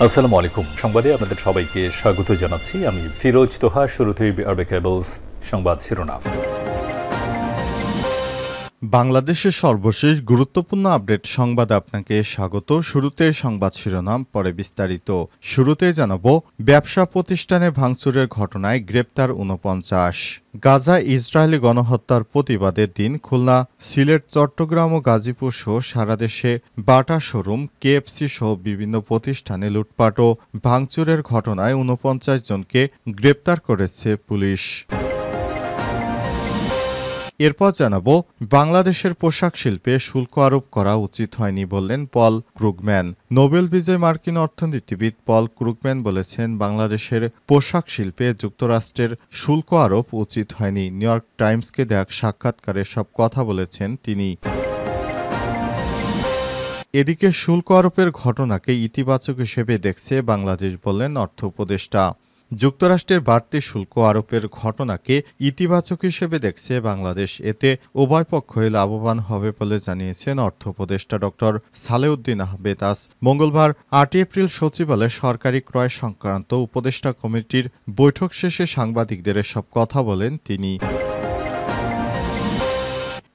আসসালামু আলাইকুম। সংবাদে আপনাদের সবাইকে স্বাগত জানাচ্ছি। আমি ফিরোজ তোহা। শুরুতেই আরবে কেবলস সংবাদ শিরোনাম। বাংলাদেশের সর্বশেষ গুরুত্বপূর্ণ আপডেট সংবাদে আপনাকে স্বাগত। শুরুতে সংবাদ শিরোনাম, পরে বিস্তারিত। শুরুতে জানাবো, ব্যবসা প্রতিষ্ঠানে ভাঙচুরের ঘটনায় গ্রেপ্তার ৪৯। গাজায় ইসরায়েলি গণহত্যার প্রতিবাদের দিন খুলনা, সিলেট, চট্টগ্রাম ও গাজীপুর সহ সারা দেশে বাটা শোরুম, কেএফসি সহ বিভিন্ন প্রতিষ্ঠানে লুটপাট ও ভাঙচুরের ঘটনায় ৪৯ জনকে গ্রেপ্তার করেছে পুলিশ। এরপর জানাবো, বাংলাদেশের পোশাক শিল্পে শুল্ক আরোপ করা উচিত হয়নি বললেন পল ক্রুগম্যান। নোবেল বিজয়ী মার্কিন অর্থনীতিবিদ পল ক্রুগম্যান বলেছেন, বাংলাদেশের পোশাক শিল্পে যুক্তরাষ্ট্রের শুল্ক আরোপ উচিত হয়নি। নিউ ইয়র্ক টাইমসকে দেয়া সাক্ষাৎকারে সব কথা বলেছেন তিনি। এদিকে শুল্ক আরোপের ঘটনাকে ইতিবাচক হিসেবে দেখছে বাংলাদেশ বললেন অর্থ উপদেষ্টা। যুক্তরাষ্ট্রের বাড়তি শুল্ক আরোপের ঘটনাকে ইতিবাচক হিসেবে দেখছে বাংলাদেশ। এতে উভয় পক্ষই লাভবান হবে বলে জানিয়েছেন অর্থ উপদেষ্টা ড সালেউদ্দিন আহমেদ। আজ মঙ্গলবার ৮ এপ্রিল সচিবালয়ে সরকারি ক্রয় সংক্রান্ত উপদেষ্টা কমিটির বৈঠক শেষে সাংবাদিকদের এসব কথা বলেন তিনি।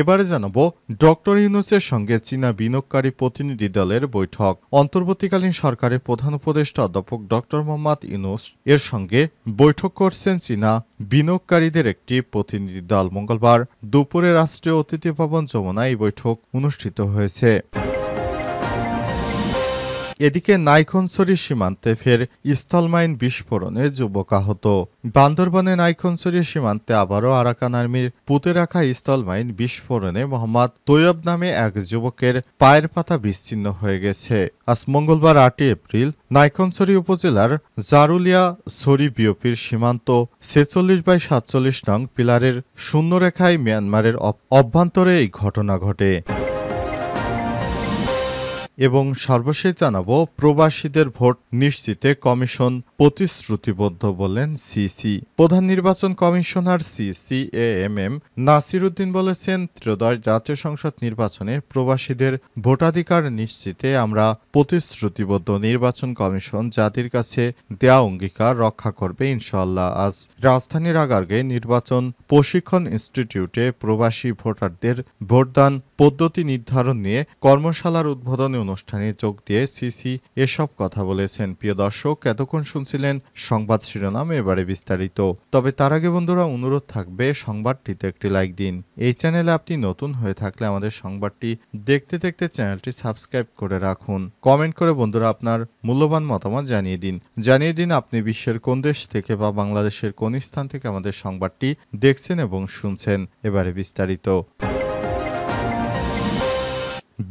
এবারে জানাবো, ডক্টর ইউনূসের সঙ্গে চীনা বিনিয়োগকারী প্রতিনিধি দলের বৈঠক। অন্তর্বর্তীকালীন সরকারের প্রধান উপদেষ্টা অধ্যাপক ডক্টর মোহাম্মদ ইউনূস এর সঙ্গে বৈঠক করছেন চীনা বিনিয়োগকারীদের একটি প্রতিনিধি দল। মঙ্গলবার দুপুরে রাষ্ট্রীয় অতিথি ভবন যমুনায় এই বৈঠক অনুষ্ঠিত হয়েছে। এদিকে নাইখনছড়ি সীমান্তে ফের স্থলমাইন বিস্ফোরণে যুবক আহত। বান্দরবনে নাইখনছড়ি সীমান্তে আবারও আরাকান আর্মির পুঁতে রাখা স্থলমাইন বিস্ফোরণে মোহাম্মদ তৈয়ব নামে এক যুবকের পায়ের পাতা বিচ্ছিন্ন হয়ে গেছে। আজ মঙ্গলবার ৮ এপ্রিল নাইখনছড়ি উপজেলার জারুলিয়া ছড়ি বিওপির সীমান্ত ৪৬/৪৭ নং পিলারের শূন্যরেখায় মিয়ানমারের অভ্যন্তরে এই ঘটনা ঘটে। এবং সর্বশেষ জানাবো, প্রবাসীদের ভোট নিশ্চিতে কমিশন প্রতিশ্রুতিবদ্ধ বললেন সিসি। প্রধান নির্বাচন কমিশনার সিএএমএম নাসির উদ্দিন বলেছেন, ত্রয়োদশ জাতীয় সংসদ নির্বাচনে প্রবাসীদের ভোটাধিকার নিশ্চিতে আমরা প্রতিশ্রুতিবদ্ধ। নির্বাচন কমিশন জাতির কাছে দেয়া অঙ্গীকার রক্ষা করবে ইনশাআল্লাহ। আজ রাজধানীর আগারগাঁয়ে নির্বাচন প্রশিক্ষণ ইনস্টিটিউটে প্রবাসী ভোটারদের ভোটদান পদ্ধতি নির্ধারণ নিয়ে কর্মশালার উদ্বোধনী অনুষ্ঠানে যোগ দিয়ে সিসি এসব কথা বলেছেন। প্রিয় দর্শক, এতক্ষণ শুনছিলেন সংবাদ শিরোনাম, এবারে বিস্তারিত। তবে তার আগে বন্ধুরা, অনুরোধ থাকবে সংবাদটিতে একটি লাইক দিন। এই চ্যানেলে আপনি নতুন হয়ে থাকলে আমাদের সংবাদটি দেখতে দেখতে চ্যানেলটি সাবস্ক্রাইব করে রাখুন। কমেন্ট করে বন্ধুরা আপনার মূল্যবান মতামত জানিয়ে দিন আপনি বিশ্বের কোন দেশ থেকে বা বাংলাদেশের কোন স্থান থেকে আমাদের সংবাদটি দেখছেন এবং শুনছেন। এবারে বিস্তারিত।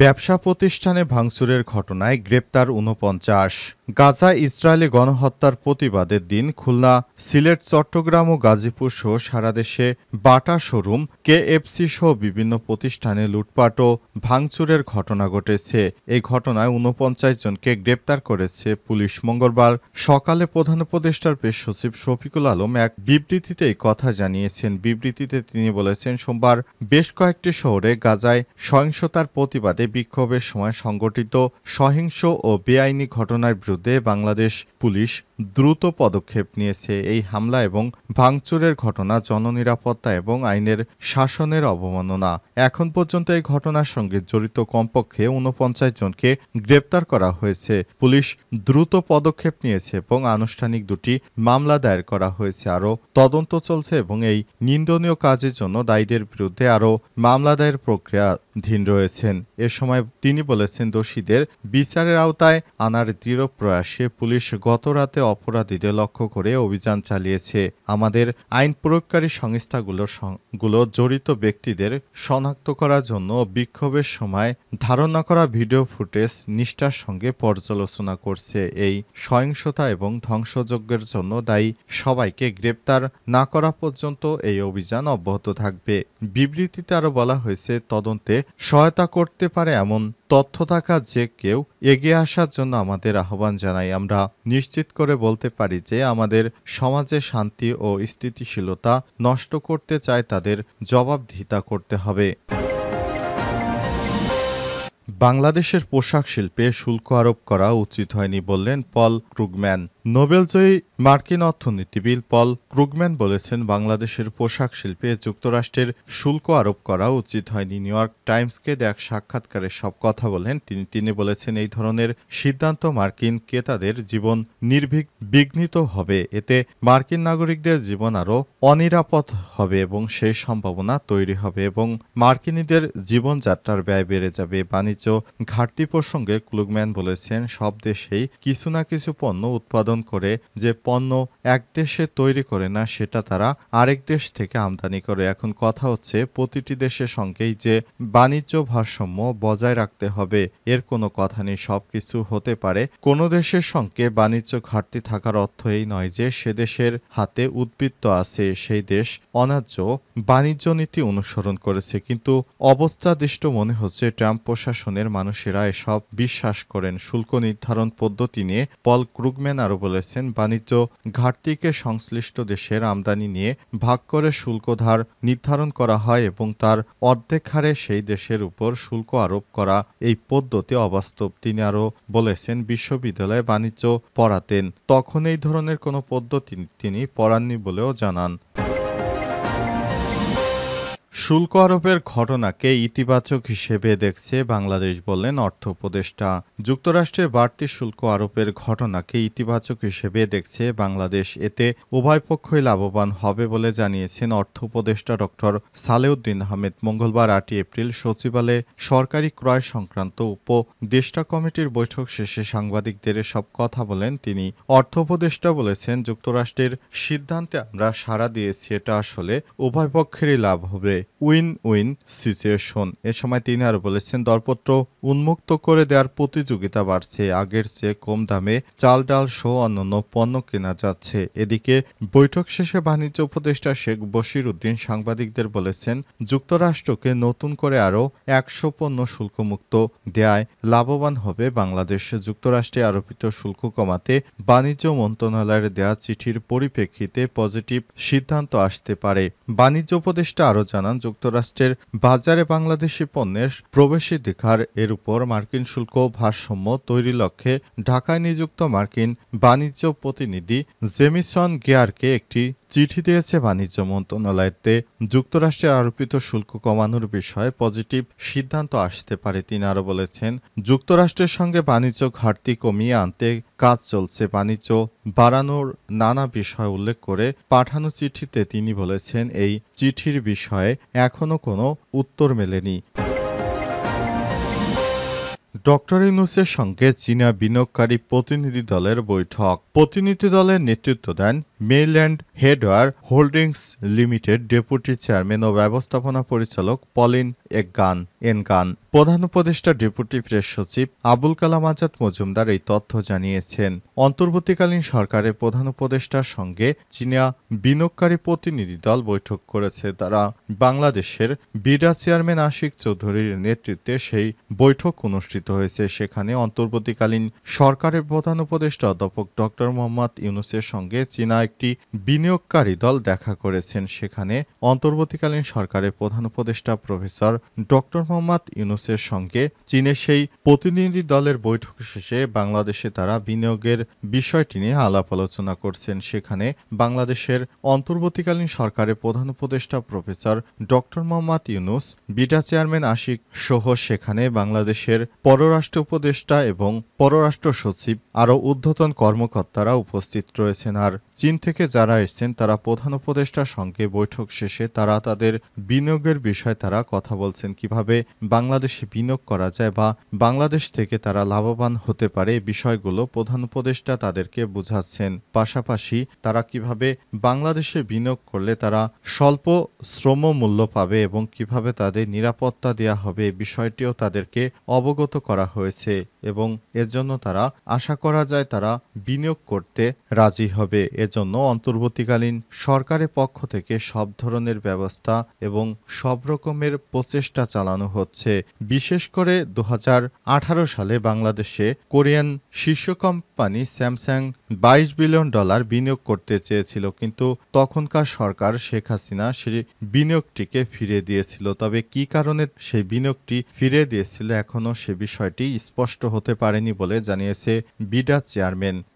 ব্যবসা প্রতিষ্ঠানে ভাঙচুরের ঘটনায় গ্রেপ্তার ৪৯। গাজায় ইসরায়েলি গণহত্যার প্রতিবাদের দিন খুলনা, সিলেট, চট্টগ্রাম ও গাজীপুর সহ সারা দেশে বাটা শোরুম, কেএফসি সহ বিভিন্ন প্রতিষ্ঠানে লুটপাট ও ভাঙচুরের ঘটনা ঘটেছে। এই ঘটনায় ৪৯ জনকে গ্রেপ্তার করেছে পুলিশ। মঙ্গলবার সকালে প্রধান উপদেষ্টার প্রেস সচিব শফিকুল আলম এক বিবৃতিতে এই কথা জানিয়েছেন। বিবৃতিতে তিনি বলেছেন, সোমবার বেশ কয়েকটি শহরে গাজায় সহিংসতার প্রতিবাদে বিক্ষোভের সময় সংগঠিত সহিংস ও বেআইনি ঘটনার বিরুদ্ধে বাংলাদেশ পুলিশ দ্রুত পদক্ষেপ নিয়েছে। এই হামলা এবং ভাঙচুরের ঘটনা জননিরাপত্তা এবং আইনের শাসনের অবমাননা। এখন পর্যন্ত এই ঘটনার সঙ্গে জড়িত কমপক্ষে ৪৯ জনকে গ্রেপ্তার করা হয়েছে। পুলিশ দ্রুত পদক্ষেপ নিয়েছে এবং আনুষ্ঠানিক দুটি মামলা দায়ের করা হয়েছে। আরও তদন্ত চলছে এবং এই নিন্দনীয় কাজের জন্য দায়ীদের বিরুদ্ধে আরও মামলা দায়ের প্রক্রিয়াধীন রয়েছেন। এ সময় তিনি বলেছেন, দোষীদের বিচারের আওতায় আনার দৃঢ় প্রয়াসে পুলিশ গত রাতে অপরাধীদের লক্ষ্য করে অভিযান চালিয়েছে। আমাদের আইন প্রয়োগকারী সংস্থাগুলো জড়িত ব্যক্তিদের শনাক্ত করার জন্য বিক্ষোভের সময় ধারণা করা ভিডিও ফুটেজ নিষ্ঠার সঙ্গে পর্যালোচনা করছে। এই সহিংসতা এবং ধ্বংসযজ্ঞের জন্য দায়ী সবাইকে গ্রেপ্তার না করা পর্যন্ত এই অভিযান অব্যাহত থাকবে। বিবৃতিতে আরও বলা হয়েছে, তদন্তে সহায়তা করতে পারে এমন তথ্য থাকা যে কেউ এগিয়ে আসার জন্য আমাদের আহ্বান জানাই। আমরা নিশ্চিত করে বলতে পারি যে আমাদের সমাজে শান্তি ও স্থিতিশীলতা নষ্ট করতে চায় তাদের জবাবদিহিতা করতে হবে। বাংলাদেশের পোশাক শিল্পে শুল্ক আরোপ করা উচিত হয়নি বললেন পল ক্রুগম্যান। নোবেলজয়ী মার্কিন অর্থনীতিবিদ পল ক্রুগম্যান বলেছেন, বাংলাদেশের পোশাক শিল্পে যুক্তরাষ্ট্রের শুল্ক আরোপ করা উচিত হয়নি। নিউ ইয়র্ক টাইমসকে এক সাক্ষাৎকারে সব কথা বলেন তিনি বলেছেন, এই ধরনের সিদ্ধান্ত মার্কিন ক্রেতাদের জীবন বিঘ্নিত হবে, এতে মার্কিন নাগরিকদের জীবন আরও অনিরাপদ হবে এবং সেই সম্ভাবনা তৈরি হবে এবং মার্কিনীদের জীবনযাত্রার ব্যয় বেড়ে যাবে। বাণিজ্য ঘাটতি প্রসঙ্গে ক্রুগম্যান বলেছেন, সব দেশেই কিছু না কিছু পণ্য উৎপাদন করে, যে পণ্য এক দেশে তৈরি করে না সেটা তারা আরেক দেশ থেকে আমদানি করে। এখন কথা হচ্ছে প্রতিটি দেশের সঙ্গেই যে বাণিজ্য ভারসাম্য বজায় রাখতে হবে এর কোনো কথা নেই। সবকিছু হতে পারে। কোনো দেশের সঙ্গে বাণিজ্য ঘাটতি থাকার অর্থ এই নয় যে সে দেশের হাতে উদ্বৃত্ত আছে, সেই দেশ অন্যায্য বাণিজ্য নীতি অনুসরণ করেছে। কিন্তু অবস্থাদৃষ্ট মনে হচ্ছে ট্রাম্প প্রশাসনের মানুষেরা এসব বিশ্বাস করেন। শুল্ক নির্ধারণ পদ্ধতি নিয়ে পল ক্রুগম্যান আরও বলেছেন, বাণিজ্য ঘাটতিকে সংশ্লিষ্ট দেশের আমদানি নিয়ে ভাগ করে শুল্ক ধার নির্ধারণ করা হয় এবং তার অর্ধেক হারে সেই দেশের উপর শুল্ক আরোপ করা এই পদ্ধতি অবাস্তব। তিনি আরও বলেছেন, বিশ্ববিদ্যালয়ে বাণিজ্য পড়াতেন, তখন এই ধরনের কোনো পদ্ধতি তিনি পড়াননি বলেও জানান। শুল্ক আরোপের ঘটনাকে ইতিবাচক হিসেবে দেখছে বাংলাদেশ বললেন অর্থ উপদেষ্টা। যুক্তরাষ্ট্রে বাড়তি শুল্ক আরোপের ঘটনাকে ইতিবাচক হিসেবে দেখছে বাংলাদেশ, এতে উভয় পক্ষই লাভবান হবে বলে জানিয়েছেন অর্থ উপদেষ্টা ডক্টর সালেউদ্দিন আহমেদ। মঙ্গলবার ৮ এপ্রিল সচিবালয়ে সরকারি ক্রয় সংক্রান্ত উপদেষ্টা কমিটির বৈঠক শেষে সাংবাদিকদের এসব কথা বলেন তিনি। অর্থ উপদেষ্টা বলেছেন, যুক্তরাষ্ট্রের সিদ্ধান্তে আমরা সাড়া দিয়েছি, এটা আসলে উভয় পক্ষেরই লাভ হবে, উইন উইন সিচুয়েশন। এ সময় তিনি আরও বলেছেন, দরপত্র উন্মুক্ত করে দেওয়ার প্রতিযোগিতা বাড়ছে, আগের চেয়ে কম দামে চাল ডাল সহ অন্যান্য পণ্য কেনা যাচ্ছে। এদিকে বৈঠক শেষে বাণিজ্য উপদেষ্টা শেখ বশির উদ্দিন সাংবাদিকদের বলেছেন, যুক্তরাষ্ট্রকে নতুন করে আরও ১০০ পণ্য শুল্কমুক্ত দেয়ায় লাভবান হবে বাংলাদেশ। যুক্তরাষ্ট্রে আরোপিত শুল্ক কমাতে বাণিজ্য মন্ত্রণালয়ের দেয়া চিঠির পরিপ্রেক্ষিতে পজিটিভ সিদ্ধান্ত আসতে পারে। বাণিজ্য উপদেষ্টা আরও জানান, যুক্তরাষ্ট্রের বাজারে বাংলাদেশি পণ্যের প্রবেশাধিকার এর উপর মার্কিন শুল্ক ভারসাম্য তৈরির লক্ষ্যে ঢাকায় নিযুক্ত মার্কিন বাণিজ্য প্রতিনিধি জেমিসন গেয়ারকে একটি চিঠি দিয়েছে বাণিজ্য মন্ত্রণালয়তে। যুক্তরাষ্ট্রের আরোপিত শুল্ক কমানোর বিষয়ে পজিটিভ সিদ্ধান্ত আসতে পারে। তিনি আরও বলেছেন, যুক্তরাষ্ট্রের সঙ্গে বাণিজ্য ঘাটতি কমিয়ে আনতে কাজ চলছে। বাণিজ্য বাড়ানোর নানা বিষয় উল্লেখ করে পাঠানো চিঠিতে তিনি বলেছেন, এই চিঠির বিষয়ে এখনো কোনো উত্তর মেলেনি। ডক্টর ইউনূসের সঙ্গে চীনা বিনিয়োগকারী প্রতিনিধি দলের বৈঠক। প্রতিনিধি দলের নেতৃত্ব দেন মেইল্যান্ড হেডওয়ার হোল্ডিংস লিমিটেড ডেপুটি চেয়ারম্যান ও ব্যবস্থাপনা পরিচালক পলিন এনগান। প্রধান উপদেষ্টা ডেপুটি প্রেস সচিব আবুল কালাম আজাদ মজুমদার এই তথ্য জানিয়েছেন। অন্তর্বর্তীকালীন সরকারের প্রধান উপদেষ্টার সঙ্গে চীনা বিনিয়োগকারী প্রতিনিধি দল বৈঠক করেছে। তারা বাংলাদেশের বিডা চেয়ারম্যান আশিক চৌধুরীর নেতৃত্বে সেই বৈঠক অনুষ্ঠিত হয়েছে। সেখানে অন্তর্বর্তীকালীন সরকারের প্রধান উপদেষ্টা অধ্যাপক ডক্টর মোহাম্মদ ইউনূসের সঙ্গে চীনা একটি বিনিয়োগকারী দল দেখা করেছেন। সেখানে অন্তর্বর্তীকালীন সরকারের প্রধান উপদেষ্টা প্রফেসর ডক্টর মোহাম্মদ ইউনূসের সঙ্গে চীনের সেই প্রতিনিধি দলের বৈঠক শেষে বাংলাদেশে তারা বিনিয়োগের বিষয়টি নিয়ে আলাপ আলোচনা করছেন। সেখানে বাংলাদেশের অন্তর্বর্তীকালীন সরকারের প্রধান উপদেষ্টা professor doctor Mohammad Yunus, BIDA chairman Ashik সহ সেখানে বাংলাদেশের পররাষ্ট্র উপদেষ্টা এবং পররাষ্ট্র সচিব আরও ঊর্ধ্বতন কর্মকর্তারা উপস্থিত রয়েছেন। আর চীন থেকে যারা এসেছেন তারা প্রধান উপদেষ্টার সঙ্গে বৈঠক শেষে তারা তাদের বিনিয়োগের বিষয়ে তারা কথা বলছেন, কিভাবে বাংলাদেশে বিনিয়োগ করা যায় বা বাংলাদেশ থেকে তারা লাভবান হতে পারে। এই বিষয়গুলো প্রধান উপদেষ্টা তাদেরকে বোঝাচ্ছেন। পাশাপাশি তারা কিভাবে বাংলাদেশে বিনিয়োগ করলে তারা স্বল্প শ্রম মূল্য পাবে এবং কিভাবে তাদের নিরাপত্তা দেওয়া হবে এই বিষয়টিও তাদেরকে অবগত করা হয়েছে এবং এর জন্য তারা আশা করা যায় তারা বিনিয়োগ করতে রাজি হবে। এজন্য জন্য অন্তর্বর্তীকালীন সরকারের পক্ষ থেকে সব ধরনের ব্যবস্থা এবং সব রকমের প্রচেষ্টা চালানো হচ্ছে। বিশেষ করে 2018 সালে বাংলাদেশে কোরিয়ান শীর্ষ কোম্পানি স্যামসাং $22 বিলিয়ন বিনিয়োগ করতে চেয়েছিল, কিন্তু তখনকার সরকার শেখ হাসিনা সেই বিনিয়োগটিকে ফিরিয়ে দিয়েছিল। তবে কী কারণে সেই বিনিয়োগটি ফিরিয়ে দিয়েছিল এখনও সে বিষয়টি স্পষ্ট হতে পারেনি বলে জানিয়েছে বিডা চেয়ারম্যান।